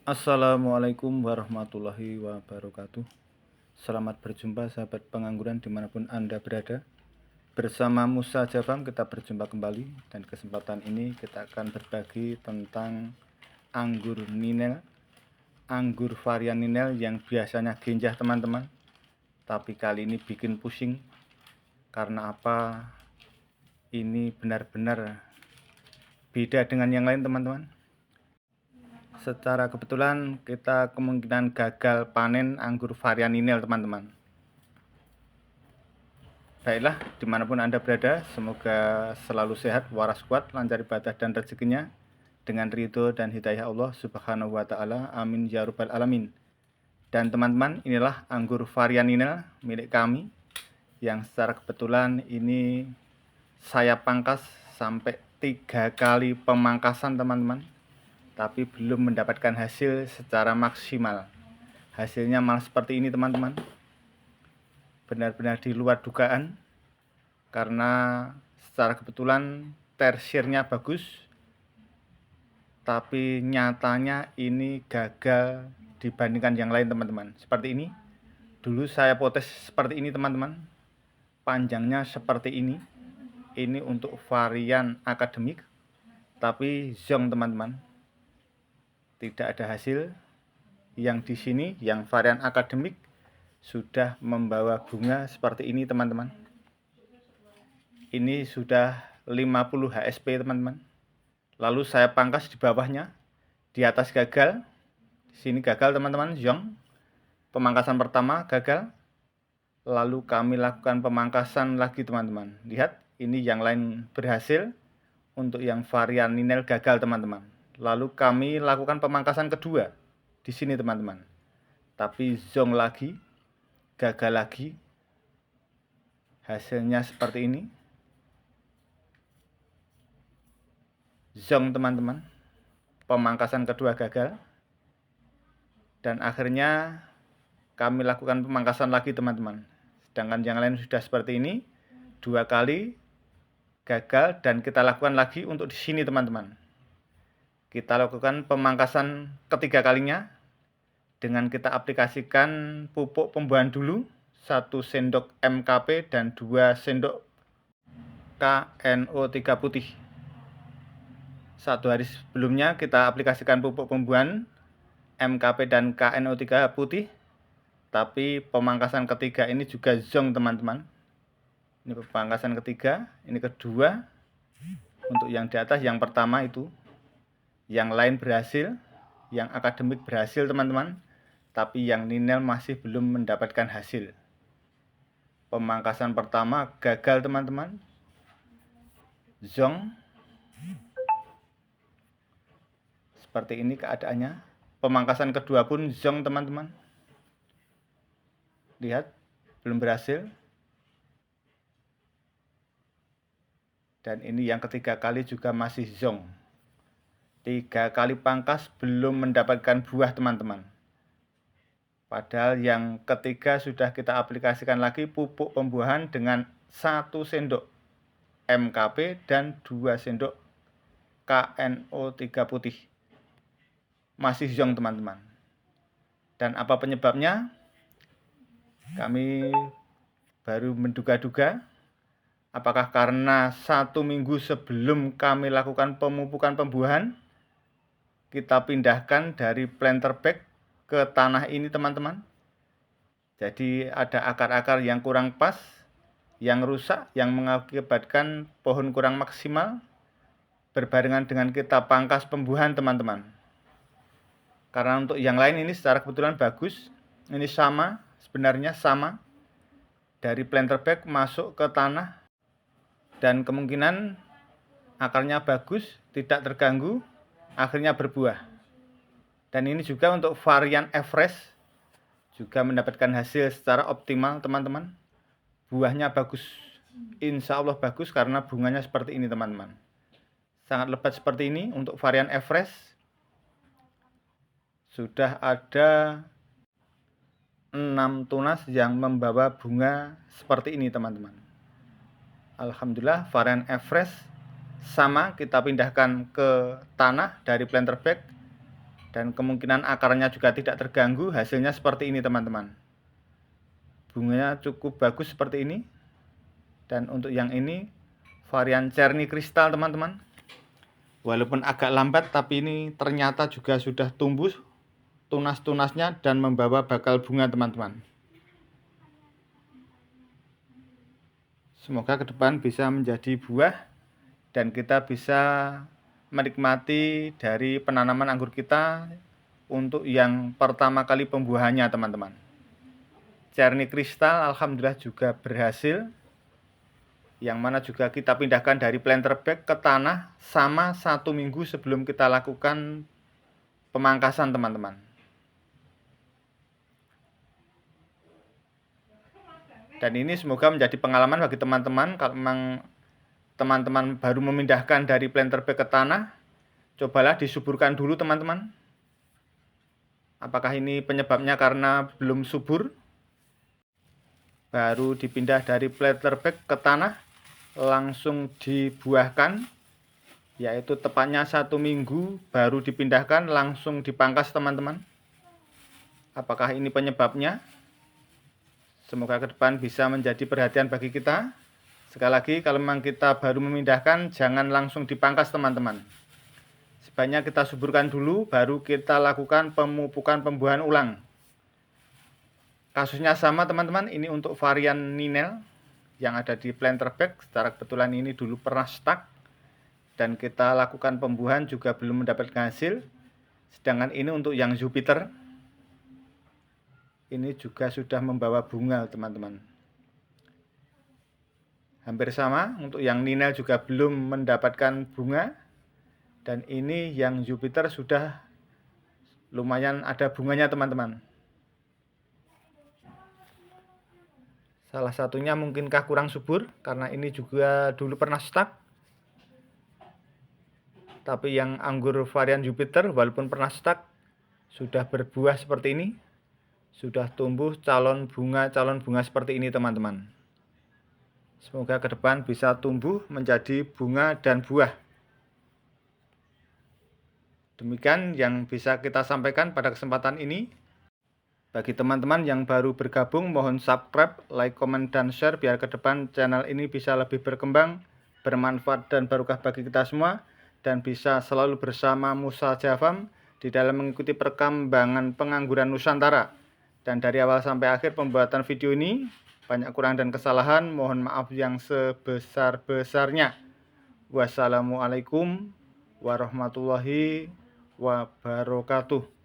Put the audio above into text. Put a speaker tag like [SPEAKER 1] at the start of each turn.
[SPEAKER 1] Assalamualaikum warahmatullahi wabarakatuh. Selamat berjumpa sahabat pengangguran dimanapun Anda berada. Bersama Musa Jafam kita berjumpa kembali. Dan kesempatan ini kita akan berbagi tentang anggur ninel. Anggur varian ninel yang biasanya genjah teman-teman, tapi kali ini bikin pusing. Karena apa? Ini benar-benar beda dengan yang lain teman-teman. Secara kebetulan kita kemungkinan gagal panen anggur varian ninel teman-teman. Baiklah, dimanapun Anda berada, semoga selalu sehat, waras kuat, lancar ibadah dan rezekinya dengan ridho dan hidayah Allah Subhanahu wa Ta'ala. Amin ya Rabbal 'Alamin. Dan teman-teman, inilah anggur varian ninel milik kami yang secara kebetulan ini saya pangkas sampai 3 kali pemangkasan teman-teman, tapi belum mendapatkan hasil secara maksimal. Hasilnya malah seperti ini teman-teman, benar-benar di luar dugaan, karena secara kebetulan tersirnya bagus, tapi nyatanya ini gagal dibandingkan yang lain teman-teman. Seperti ini, dulu saya potes seperti ini teman-teman, panjangnya seperti ini untuk varian akademik, tapi zong teman-teman, tidak ada hasil. Yang di sini yang varian akademik sudah membawa bunga seperti ini teman-teman. Ini sudah 50 HSP teman-teman. Lalu saya pangkas di bawahnya, di atas gagal, di sini gagal teman-teman, zong. Pemangkasan pertama gagal. Lalu kami lakukan pemangkasan lagi teman-teman. Lihat, ini yang lain berhasil. Untuk yang varian ninel gagal teman-teman. Lalu kami lakukan pemangkasan kedua di sini teman-teman, tapi zong lagi, gagal lagi. Hasilnya seperti ini, zong teman-teman, pemangkasan kedua gagal. Dan akhirnya kami lakukan pemangkasan lagi teman-teman, sedangkan yang lain sudah seperti ini, 2 kali gagal. Dan kita lakukan lagi untuk di sini teman-teman. Kita lakukan pemangkasan ketiga kalinya dengan kita aplikasikan pupuk pembuahan dulu, 1 sendok MKP dan 2 sendok KNO3 putih. 1 hari sebelumnya kita aplikasikan pupuk pembuahan MKP dan KNO3 putih, tapi pemangkasan ketiga ini juga zong teman-teman. Ini pemangkasan ketiga, ini kedua. Untuk yang di atas, yang pertama itu, yang lain berhasil, yang akademik berhasil teman-teman, tapi yang ninel masih belum mendapatkan hasil. Pemangkasan pertama gagal teman-teman, zong. Seperti ini keadaannya. Pemangkasan kedua pun zong teman-teman. Lihat, belum berhasil. Dan ini yang ketiga kali juga masih zong. 3 kali pangkas belum mendapatkan buah teman-teman. Padahal yang ketiga sudah kita aplikasikan lagi pupuk pembuahan dengan 1 sendok MKP dan 2 sendok KNO3 putih. Masih zong teman-teman. Dan apa penyebabnya? Kami baru menduga-duga. Apakah karena 1 minggu sebelum kami lakukan pemupukan pembuahan, kita pindahkan dari planter bag ke tanah ini teman-teman. Jadi ada akar-akar yang kurang pas, yang rusak, yang mengakibatkan pohon kurang maksimal, berbarengan dengan kita pangkas pembuahan teman-teman. Karena untuk yang lain ini secara kebetulan bagus, ini sama, sebenarnya sama, dari planter bag masuk ke tanah, dan kemungkinan akarnya bagus, tidak terganggu, akhirnya berbuah. Dan ini juga untuk varian Everest juga mendapatkan hasil secara optimal teman-teman. Buahnya bagus, insya Allah bagus, karena bunganya seperti ini teman-teman. Sangat lebat seperti ini. Untuk varian Everest sudah ada 6 tunas yang membawa bunga seperti ini teman-teman. Alhamdulillah, varian Everest sama kita pindahkan ke tanah dari planter bag, dan kemungkinan akarnya juga tidak terganggu. Hasilnya seperti ini teman-teman. Bunganya cukup bagus seperti ini. Dan untuk yang ini varian Cherry Crystal teman-teman. Walaupun agak lambat tapi ini ternyata juga sudah tumbuh tunas-tunasnya dan membawa bakal bunga teman-teman. Semoga ke depan bisa menjadi buah dan kita bisa menikmati dari penanaman anggur kita untuk yang pertama kali pembuahannya teman-teman. Cherry Crystal alhamdulillah juga berhasil, yang mana juga kita pindahkan dari planter bag ke tanah sama 1 minggu sebelum kita lakukan pemangkasan teman-teman. Dan ini semoga menjadi pengalaman bagi teman-teman. Kalau memang teman-teman baru memindahkan dari planter bag ke tanah, cobalah disuburkan dulu teman-teman. Apakah ini penyebabnya karena belum subur? Baru dipindah dari planter bag ke tanah, langsung dibuahkan, yaitu tepatnya 1 minggu baru dipindahkan, langsung dipangkas teman-teman. Apakah ini penyebabnya? Semoga ke depan bisa menjadi perhatian bagi kita. Sekali lagi, kalau memang kita baru memindahkan, jangan langsung dipangkas teman-teman. Sebaiknya kita suburkan dulu, baru kita lakukan pemupukan pembuahan ulang. Kasusnya sama teman-teman, ini untuk varian Ninel yang ada di planter bag. Secara kebetulan ini dulu pernah stuck dan kita lakukan pembuahan juga belum mendapatkan hasil. Sedangkan ini untuk yang Jupiter, ini juga sudah membawa bunga teman-teman. Hampir sama, untuk yang Ninel juga belum mendapatkan bunga. Dan ini yang Jupiter sudah lumayan ada bunganya teman-teman. Salah satunya mungkinkah kurang subur, karena ini juga dulu pernah stuck. Tapi yang anggur varian Jupiter walaupun pernah stuck, sudah berbuah seperti ini. Sudah tumbuh calon bunga seperti ini teman-teman. Semoga ke depan bisa tumbuh menjadi bunga dan buah. Demikian yang bisa kita sampaikan pada kesempatan ini. Bagi teman-teman yang baru bergabung, mohon subscribe, like, comment, dan share biar ke depan channel ini bisa lebih berkembang, bermanfaat dan barokah bagi kita semua, dan bisa selalu bersama Musa Jafam di dalam mengikuti perkembangan pengangguran Nusantara. Dan dari awal sampai akhir pembuatan video ini, banyak kurang dan kesalahan, mohon maaf yang sebesar-besarnya. Wassalamualaikum warahmatullahi wabarakatuh.